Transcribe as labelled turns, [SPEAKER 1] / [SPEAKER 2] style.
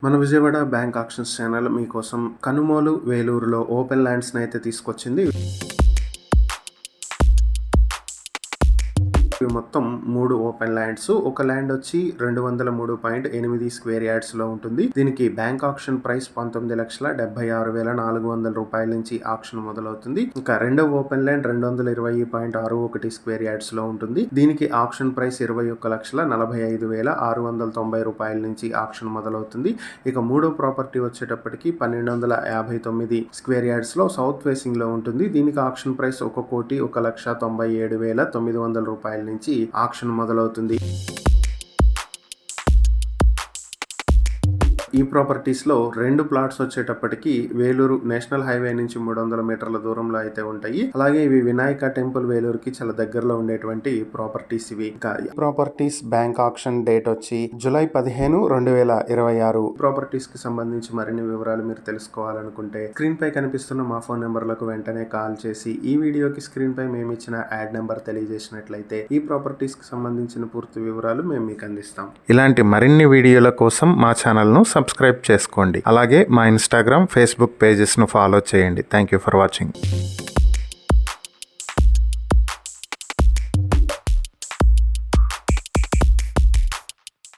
[SPEAKER 1] మన Vijayawada bank actions channel మీకోసం కనుమోలు వేలూరులో open lands అయితే తీసుకొచ్చింది. ఇవి మొత్తం 3 ఓపెన్ ల్యాండ్స్. ఒక ల్యాండ్ వచ్చి 203.8 స్క్వేర్ యార్డ్స్ లో ఉంటుంది. దీనికి బ్యాంక్ ఆక్షన్ ప్రైస్ 19,76,400 రూపాయల నుంచి ఆక్షన్ మొదలవుతుంది. ఇంకా రెండవ ఓపెన్ ల్యాండ్ 220.61 స్క్వేర్ యార్డ్స్ లో ఉంటుంది. దీనికి ఆక్షన్ ప్రైస్ 21,45,690 రూపాయల నుంచి ఆక్షన్ మొదలవుతుంది. ఇక మూడో ప్రాపర్టీ వచ్చేటప్పటికి 1259 స్క్వేర్ యార్డ్స్ లో సౌత్ ఫేసింగ్ లో ఉంటుంది. దీనికి ఆక్షన్ ప్రైస్ 1,97,900 రూపాయల నుంచి ఆక్షన్ మొదలవుతుంది. ఈ ప్రాపర్టీస్ లో 2 ప్లాట్స్ వచ్చేటప్పటికి వేలూరు నేషనల్ హైవే నుంచి 300 మీటర్ల దూరంలో అయితే ఉంటాయి. అలాగే ఇవి వినాయక టెంపుల్ వేలూరుకి చాలా దగ్గరలో ఉండేటువంటి ప్రాపర్టీస్ ఇవి. ఇంకా ప్రాపర్టీస్ బ్యాంక్ ఆక్షన్ డేట్ వచ్చి జూలై 15, 2026. ప్రాపర్టీస్ కి సంబంధించి మరిన్ని వివరాలు మీరు తెలుసుకోవాలనుకుంటే స్క్రీన్ పై కనిపిస్తున్న మా ఫోన్ నెంబర్లకు వెంటనే కాల్ చేసి ఈ వీడియోకి స్క్రీన్ పై మేము ఇచ్చిన యాడ్ నెంబర్ తెలియజేసినట్లయితే ఈ ప్రాపర్టీస్ కి సంబంధించిన పూర్తి వివరాలు మేము మీకు అందిస్తాం.
[SPEAKER 2] ఇలాంటి మరిన్ని వీడియోల కోసం మా ఛానల్ ను సబ్స్క్రైబ్ చేసుకోండి. అలాగే మా ఇన్స్టాగ్రామ్, ఫేస్బుక్ పేజెస్ ను ఫాలో చేయండి. Thank you for watching.